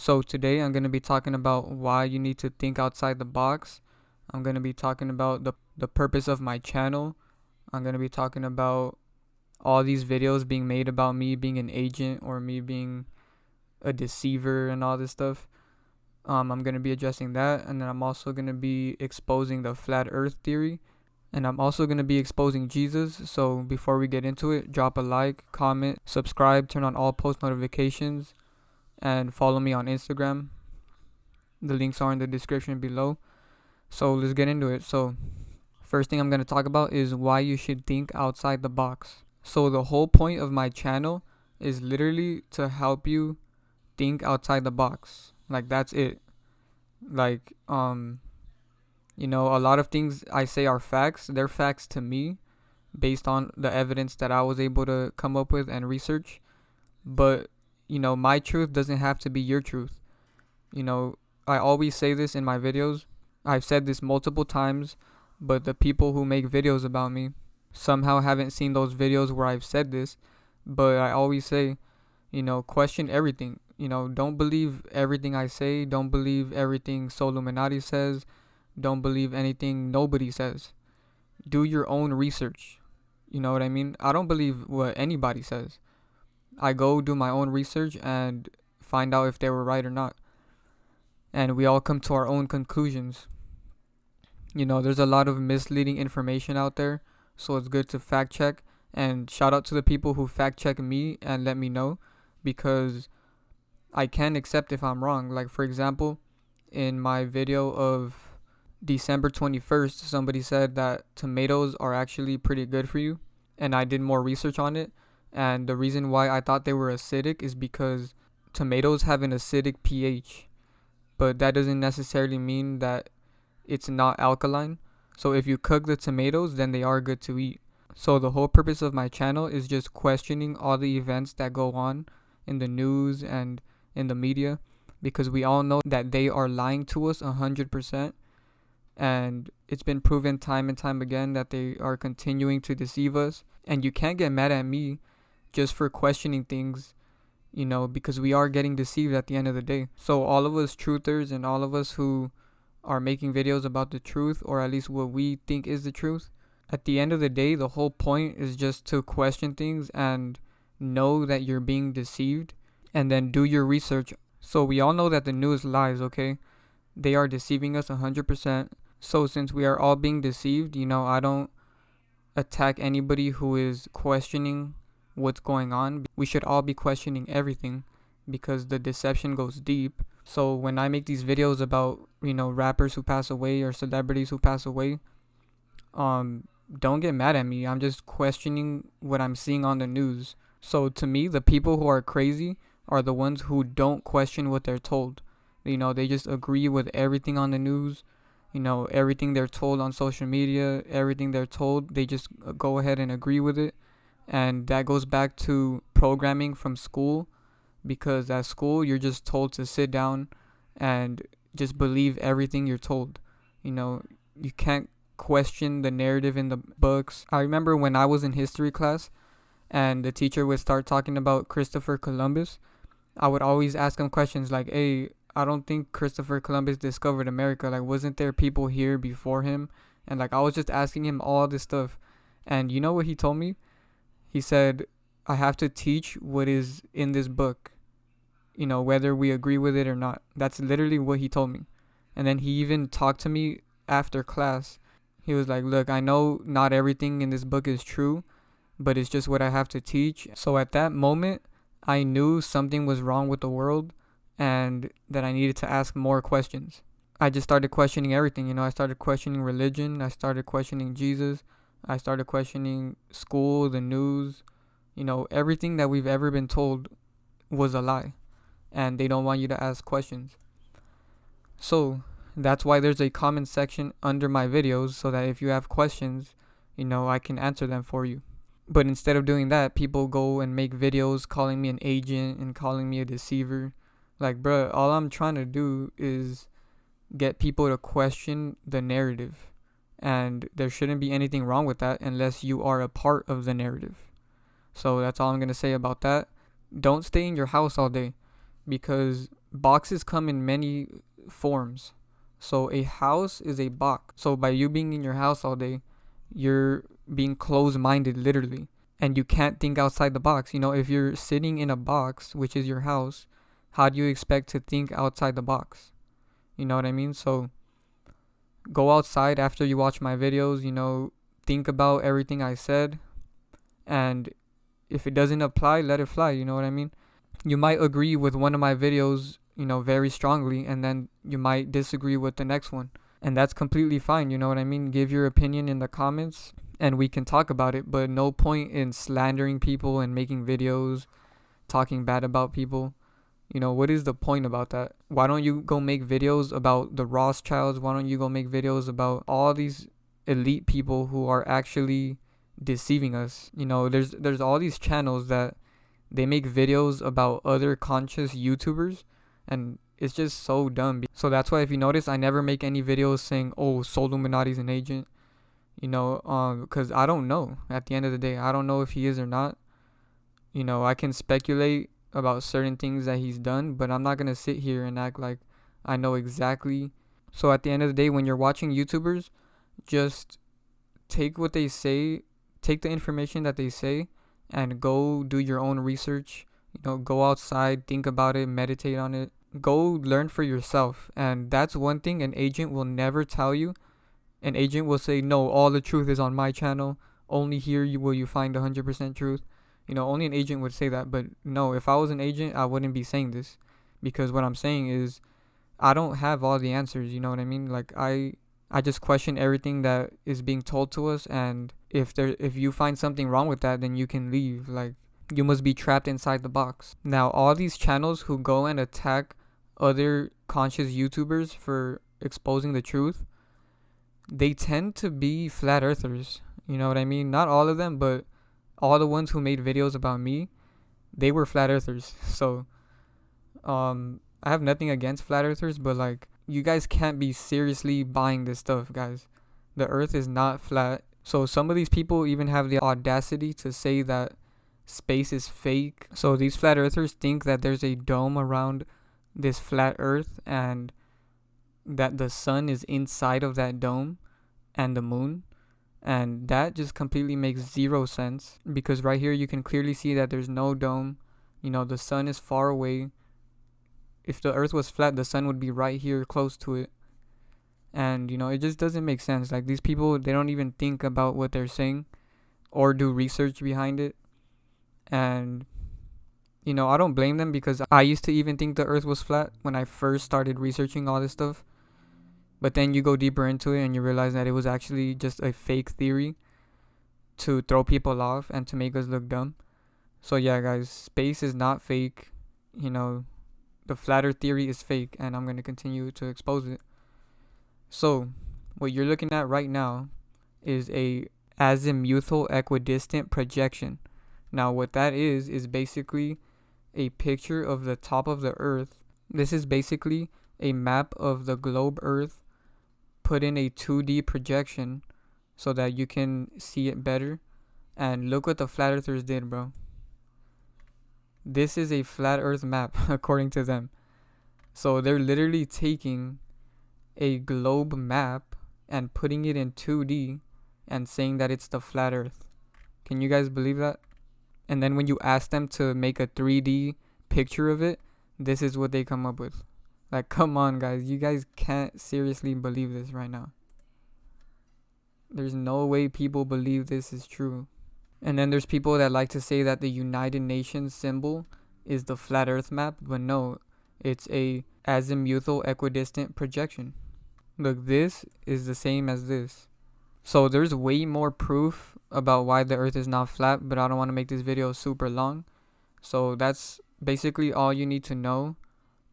So today I'm going to be talking about why you need to think outside the box. I'm going to be talking about the purpose of my channel. I'm going to be talking about all these videos being made about me being an agent or me being a deceiver and all this stuff. I'm going to be addressing that, and then I'm also going to be exposing the flat earth theory, and I'm also going to be exposing Jesus. So before we get into it, drop a like, comment, subscribe, turn on all post notifications, and follow me on Instagram. The links are in the description below. So let's get into it. So first thing I'm going to talk about is why you should think outside the box. So the whole point of my channel is literally to help you think outside the box. Like, that's it. Like, a lot of things I say are facts. They're facts to me based on the evidence that I was able to come up with and research. But, my truth doesn't have to be your truth. I always say this in my videos. I've said this multiple times, but the people who make videos about me somehow haven't seen those videos where I've said this. But I always say, question everything. Don't believe everything I say. Don't believe everything Soluminati says. Don't believe anything nobody says. Do your own research. You know what I mean? I don't believe what anybody says. I go do my own research and find out if they were right or not. And we all come to our own conclusions. There's a lot of misleading information out there, so it's good to fact check. And shout out to the people who fact check me and let me know, because I can accept if I'm wrong. Like, for example, in my video of December 21st, somebody said that tomatoes are actually pretty good for you, and I did more research on it. And the reason why I thought they were acidic is because tomatoes have an acidic pH, but that doesn't necessarily mean that it's not alkaline. So if you cook the tomatoes, then they are good to eat. So the whole purpose of my channel is just questioning all the events that go on in the news and in the media, because we all know that they are lying to us 100%. And it's been proven time and time again that they are continuing to deceive us. And you can't get mad at me just for questioning things, because we are getting deceived at the end of the day. So all of us truthers and all of us who are making videos about the truth, or at least what we think is the truth, at the end of the day, the whole point is just to question things and know that you're being deceived, and then do your research. So we all know that the news lies, okay? They are deceiving us 100%. So since we are all being deceived, I don't attack anybody who is questioning what's going on. We should all be questioning everything, because the deception goes deep. So when I make these videos about, rappers who pass away or celebrities who pass away, don't get mad at me. I'm just questioning what I'm seeing on the news. So to me, the people who are crazy are the ones who don't question what they're told. They just agree with everything on the news. Everything they're told on social media, everything they're told, they just go ahead and agree with it. And that goes back to programming from school, because at school you're just told to sit down and just believe everything you're told. You can't question the narrative in the books. I remember when I was in history class and the teacher would start talking about Christopher Columbus, I would always ask him questions like, hey, I don't think Christopher Columbus discovered America. Like, wasn't there people here before him? And I was just asking him all this stuff. And you know what he told me? He said, I have to teach what is in this book, whether we agree with it or not. That's literally what he told me. And then he even talked to me after class. He was like, look, I know not everything in this book is true, but it's just what I have to teach. So at that moment, I knew something was wrong with the world and that I needed to ask more questions. I just started questioning everything. I started questioning religion. I started questioning Jesus. I started questioning school, the news. Everything that we've ever been told was a lie, and they don't want you to ask questions. So that's why there's a comment section under my videos, so that if you have questions, I can answer them for you. But instead of doing that, people go and make videos calling me an agent and calling me a deceiver. Like, bruh, all I'm trying to do is get people to question the narrative. And there shouldn't be anything wrong with that unless you are a part of the narrative. So that's all I'm going to say about that. Don't stay in your house all day, because boxes come in many forms. So a house is a box. So by you being in your house all day, you're being closed-minded, literally, and you can't think outside the box. If you're sitting in a box, which is your house, how do you expect to think outside the box? You know what I mean? So go outside after you watch my videos, think about everything I said, and if it doesn't apply, let it fly, you know what I mean? You might agree with one of my videos, very strongly, and then you might disagree with the next one. And that's completely fine, you know what I mean? Give your opinion in the comments and we can talk about it, but no point in slandering people and making videos talking bad about people. What is the point about that? Why don't you go make videos about the Rothschilds? Why don't you go make videos about all these elite people who are actually deceiving us? There's all these channels that they make videos about other conscious YouTubers, and it's just so dumb. So that's why, if you notice, I never make any videos saying, oh, Soul Illuminati's an agent, because I don't know. At the end of the day, I don't know if he is or not. I can speculate about certain things that he's done, but I'm not going to sit here and act like I know exactly. So at the end of the day, when you're watching YouTubers, just take what they say, take the information that they say, and go do your own research. Go outside, think about it, meditate on it, go learn for yourself. And that's one thing an agent will never tell you. An agent will say, no, all the truth is on my channel, only here will you find 100% truth. Only an agent would say that. But no, if I was an agent, I wouldn't be saying this, because what I'm saying is I don't have all the answers, you know what I mean? Like, I just question everything that is being told to us, and if you find something wrong with that, then you can leave. Like, you must be trapped inside the box. Now, all these channels who go and attack other conscious YouTubers for exposing the truth, they tend to be flat earthers. You know what I mean? Not all of them, but all the ones who made videos about me, they were flat earthers. So, I have nothing against flat earthers, but like, you guys can't be seriously buying this stuff, guys. The earth is not flat. So some of these people even have the audacity to say that space is fake. So these flat earthers think that there's a dome around this flat earth, and that the sun is inside of that dome, and the moon. And that just completely makes zero sense, because right here you can clearly see that there's no dome. The sun is far away. If the earth was flat, the sun would be right here close to it. And, it just doesn't make sense. Like, these people, they don't even think about what they're saying or do research behind it. And, I don't blame them, because I used to even think the earth was flat when I first started researching all this stuff. But then you go deeper into it and you realize that it was actually just a fake theory to throw people off and to make us look dumb. So yeah, guys, space is not fake. The flat earth theory is fake, and I'm going to continue to expose it. So, what you're looking at right now is a azimuthal equidistant projection. Now, what that is basically a picture of the top of the earth. This is basically a map of the globe earth put in a 2D projection so that you can see it better. And look what the flat earthers did, bro. This is a flat earth map, according to them. So they're literally taking a globe map and putting it in 2D and saying that it's the flat earth. Can you guys believe that? And then when you ask them to make a 3D picture of it, this is what they come up with. Like, come on, guys. You guys can't seriously believe this right now. There's no way people believe this is true. And then there's people that like to say that the United Nations symbol is the flat earth map, but no, it's a azimuthal equidistant projection. Look, this is the same as this. So there's way more proof about why the earth is not flat, but I don't want to make this video super long. So that's basically all you need to know.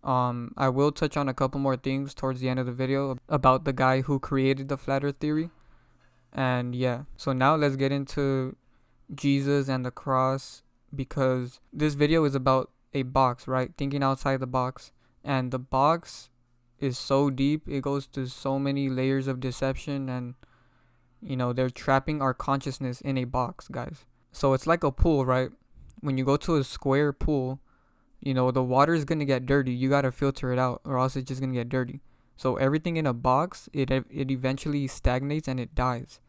I will touch on a couple more things towards the end of the video about the guy who created the flat earth theory. And yeah, so now let's get into Jesus and the cross, because this video is about a box, right? Thinking outside the box. And the box is so deep, it goes to so many layers of deception, and they're trapping our consciousness in a box, guys. So it's like a pool, right? When you go to a square pool, The water is going to get dirty. You got to filter it out or else it's just going to get dirty. So everything in a box, it eventually stagnates and it dies.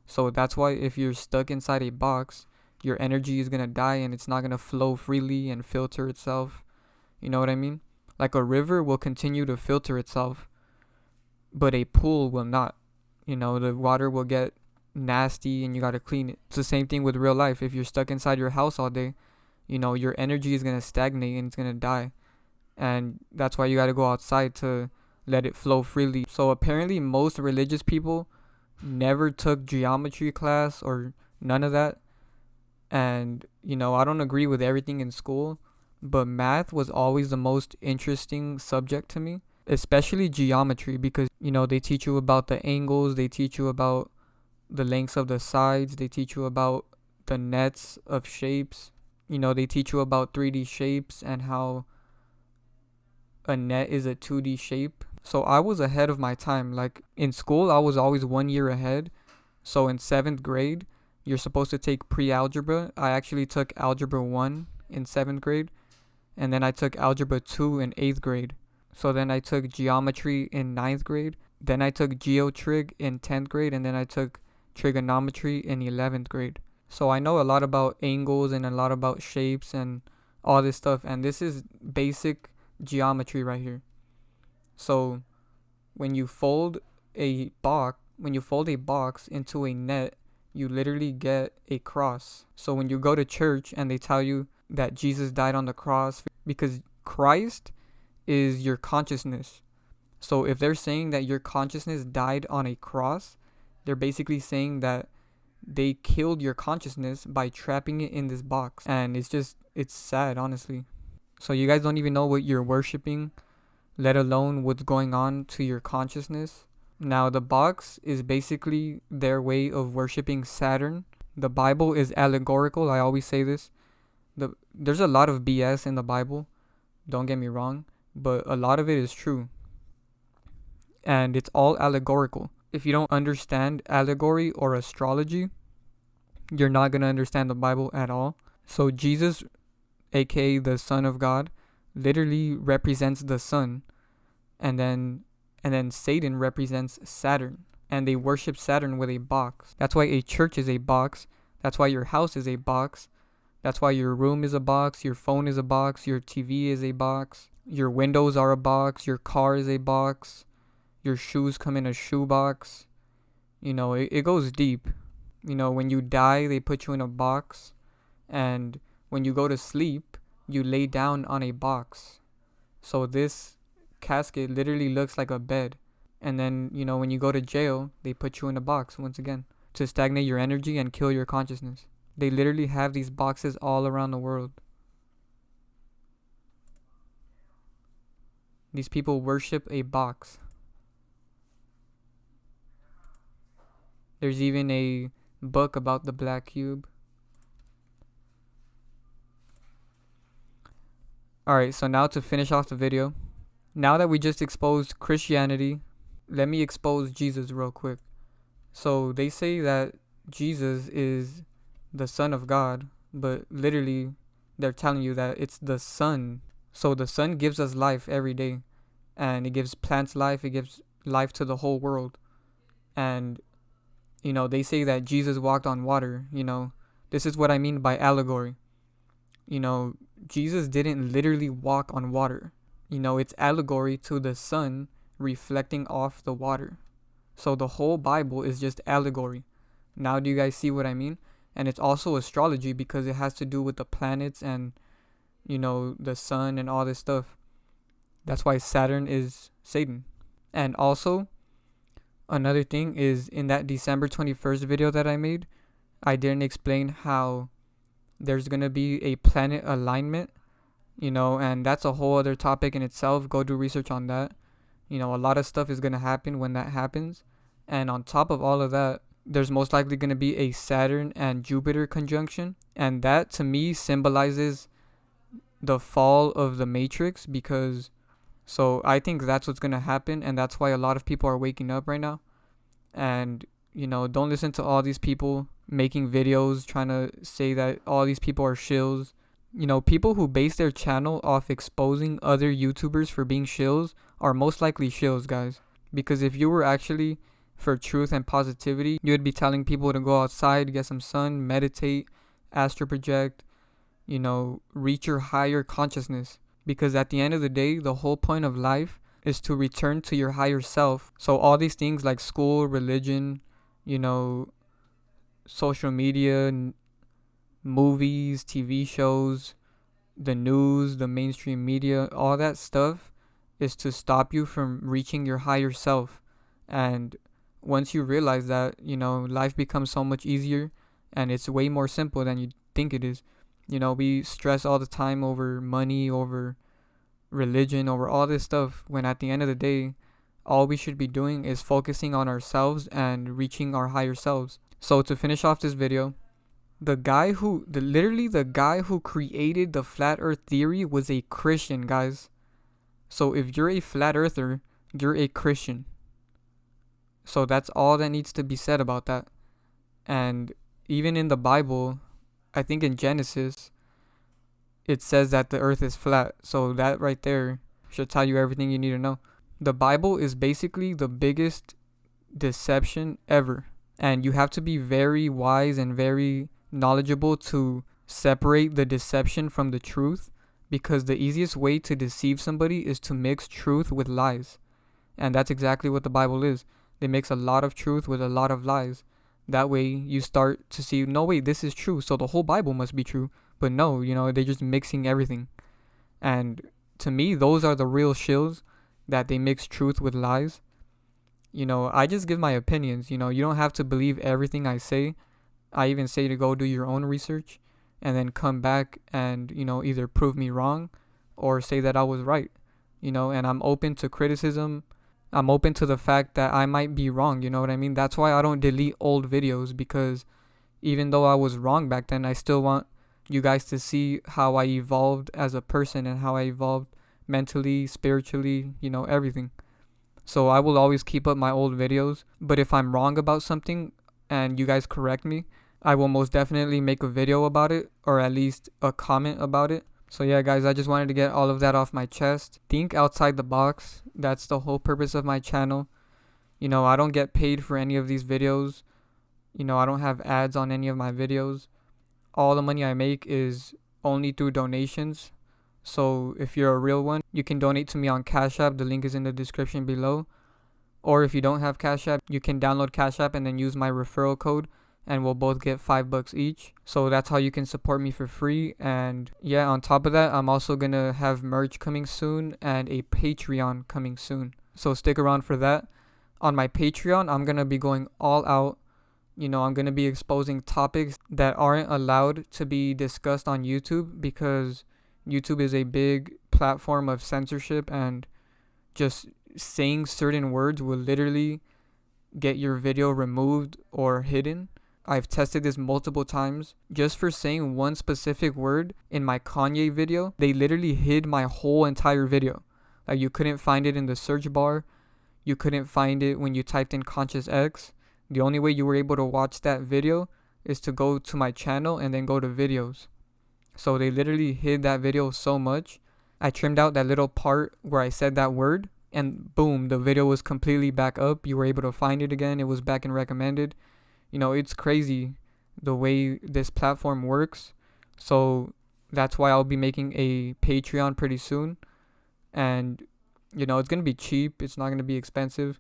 So that's why if you're stuck inside a box, your energy is going to die and it's not going to flow freely and filter itself. You know what I mean? Like a river will continue to filter itself, but a pool will not. The water will get nasty and you got to clean it. It's the same thing with real life. If you're stuck inside your house all day, your energy is going to stagnate and it's going to die. And that's why you got to go outside to let it flow freely. So apparently most religious people never took geometry class or none of that. And, I don't agree with everything in school, but math was always the most interesting subject to me, especially geometry, because, they teach you about the angles, they teach you about the lengths of the sides, they teach you about the nets of shapes, they teach you about 3D shapes and how a net is a 2D shape. So I was ahead of my time. Like in school, I was always 1 year ahead. So in 7th grade, you're supposed to take pre-algebra. I actually took algebra 1 in 7th grade. And then I took algebra 2 in 8th grade. So then I took geometry in 9th grade. Then I took geotrig in 10th grade. And then I took trigonometry in 11th grade. So I know a lot about angles and a lot about shapes and all this stuff. And this is basic geometry right here. So when you fold a box into a net, you literally get a cross. So when you go to church and they tell you that Jesus died on the cross, because Christ is your consciousness. So if they're saying that your consciousness died on a cross, they're basically saying that they killed your consciousness by trapping it in this box. And it's sad, honestly. So you guys don't even know what you're worshiping, let alone what's going on to your consciousness. Now, the box is basically their way of worshiping Saturn. The Bible is allegorical. I always say this. There's a lot of BS in the Bible. Don't get me wrong. But a lot of it is true. And it's all allegorical. If you don't understand allegory or astrology, you're not going to understand the Bible at all. So Jesus, aka the Son of God, literally represents the sun, and then Satan represents Saturn, and they worship Saturn with a box. That's why a church is a box. That's why your house is a box. That's why your room is a box, your phone is a box, your TV is a box, your windows are a box, your car is a box, your shoes come in a shoe box. It goes deep. When you die, they put you in a box, and when you go to sleep, you lay down on a box. So this casket literally looks like a bed. And then, when you go to jail, they put you in a box once again to stagnate your energy and kill your consciousness. They literally have these boxes all around the world. These people worship a box. There's even a book about the black cube. Alright, so now to finish off the video. Now that we just exposed Christianity, let me expose Jesus real quick. So they say that Jesus is the Son of God, but literally they're telling you that it's the sun. So the sun gives us life every day, and it gives plants life, it gives life to the whole world. And they say that Jesus walked on water. This is what I mean by allegory. Jesus didn't literally walk on water. It's allegory to the sun reflecting off the water. So the whole Bible is just allegory. Now do you guys see what I mean? And it's also astrology because it has to do with the planets and, the sun and all this stuff. That's why Saturn is Satan. And also, another thing is in that December 21st video that I made, I didn't explain how there's going to be a planet alignment, and that's a whole other topic in itself. Go do research on that. A lot of stuff is going to happen when that happens. And on top of all of that, there's most likely going to be a Saturn and Jupiter conjunction. And that, to me, symbolizes the fall of the Matrix because... So I think that's what's going to happen. And that's why a lot of people are waking up right now. And, don't listen to all these people making videos trying to say that all these people are shills. People who base their channel off exposing other YouTubers for being shills are most likely shills, guys. Because if you were actually for truth and positivity, you would be telling people to go outside, get some sun, meditate, astral project, reach your higher consciousness. Because at the end of the day, the whole point of life is to return to your higher self. So all these things like school, religion, social media, movies, TV shows, the news, the mainstream media, all that stuff is to stop you from reaching your higher self. And once you realize that, life becomes so much easier and it's way more simple than you think it is. We stress all the time over money, over religion, over all this stuff, when at the end of the day, all we should be doing is focusing on ourselves and reaching our higher selves. So to finish off this video, the guy who created the flat earth theory was a Christian, guys. So if you're a flat earther, you're a Christian. So that's all that needs to be said about that. And even in the Bible, I think in Genesis, it says that the earth is flat. So that right there should tell you everything you need to know. The Bible is basically the biggest deception ever. And you have to be very wise and very knowledgeable to separate the deception from the truth, because the easiest way to deceive somebody is to mix truth with lies. And that's exactly what the Bible is. They mix a lot of truth with a lot of lies. That way you start to see, no, wait, this is true, so the whole Bible must be true. But no, they're just mixing everything. And to me, those are the real shills, that they mix truth with lies. I just give my opinions. You don't have to believe everything I say. I even say to go do your own research and then come back and, either prove me wrong or say that I was right. And I'm open to criticism. I'm open to the fact that I might be wrong, you know what I mean? That's why I don't delete old videos, because even though I was wrong back then, I still want you guys to see how I evolved as a person and how I evolved mentally, spiritually, everything. So I will always keep up my old videos, but if I'm wrong about something and you guys correct me, I will most definitely make a video about it, or at least a comment about it. So yeah, guys, I just wanted to get all of that off my chest. Think outside the box. That's the whole purpose of my channel. I don't get paid for any of these videos. I don't have ads on any of my videos. All the money I make is only through donations. So if you're a real one, you can donate to me on Cash App. The link is in the description below. Or if you don't have Cash App, you can download Cash App and then use my referral code, and we'll both get $5 each. So that's how you can support me for free. And yeah, on top of that, I'm also gonna have merch coming soon and a Patreon coming soon. So stick around for that. On my Patreon, I'm gonna be going all out. I'm gonna be exposing topics that aren't allowed to be discussed on YouTube, because YouTube is a big platform of censorship, and just saying certain words will literally get your video removed or hidden. I've tested this multiple times. Just for saying one specific word in my Kanye video, they literally hid my whole entire video. Like, you couldn't find it in the search bar. You couldn't find it when you typed in Conscious X. The only way you were able to watch that video is to go to my channel and then go to videos. So they literally hid that video so much. I trimmed out that little part where I said that word, and boom, the video was completely back up. You were able to find it again. It was back in recommended. It's crazy the way this platform works. So that's why I'll be making a Patreon pretty soon. And, it's going to be cheap. It's not going to be expensive.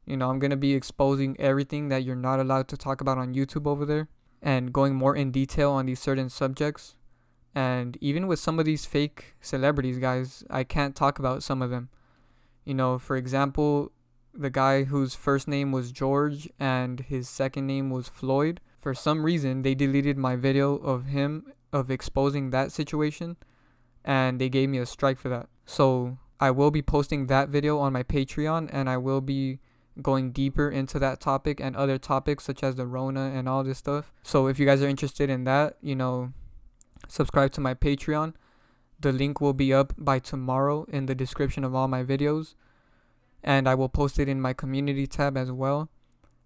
I'm going to be exposing everything that you're not allowed to talk about on YouTube over there, and going more in detail on these certain subjects. And even with some of these fake celebrities, guys, I can't talk about some of them. For example, the guy whose first name was George and his second name was Floyd, for some reason they deleted my video of exposing that situation, and they gave me a strike for that. So I will be posting that video on my Patreon, and I will be going deeper into that topic and other topics such as the Rona and all this stuff. So if you guys are interested in that, subscribe to my Patreon. The link will be up by tomorrow in the description of all my videos, and I will post it in my community tab as well.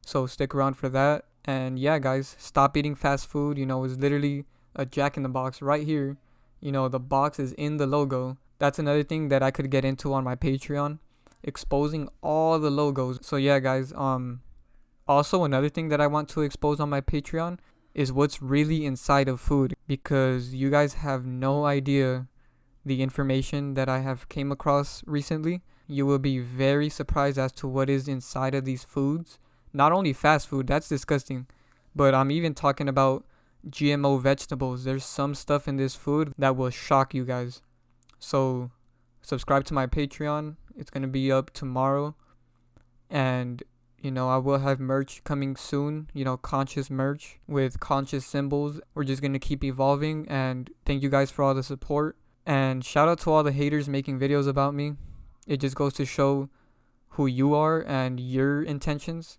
So stick around for that. And yeah, guys, stop eating fast food. It's literally a Jack in the Box right here, The box is in the logo. That's another thing that I could get into on my Patreon, exposing all the logos. So yeah, guys, also another thing that I want to expose on my Patreon is what's really inside of food, because you guys have no idea the information that I have came across recently. You will be very surprised as to what is inside of these foods. Not only fast food, that's disgusting, but I'm even talking about GMO vegetables. There's some stuff in this food that will shock you guys. So subscribe to my Patreon. It's going to be up tomorrow. And I will have merch coming soon, conscious merch with conscious symbols. We're just going to keep evolving, and thank you guys for all the support. And shout out to all the haters making videos about me. It just goes to show who you are and your intentions.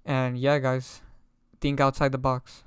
And yeah, guys, think outside the box.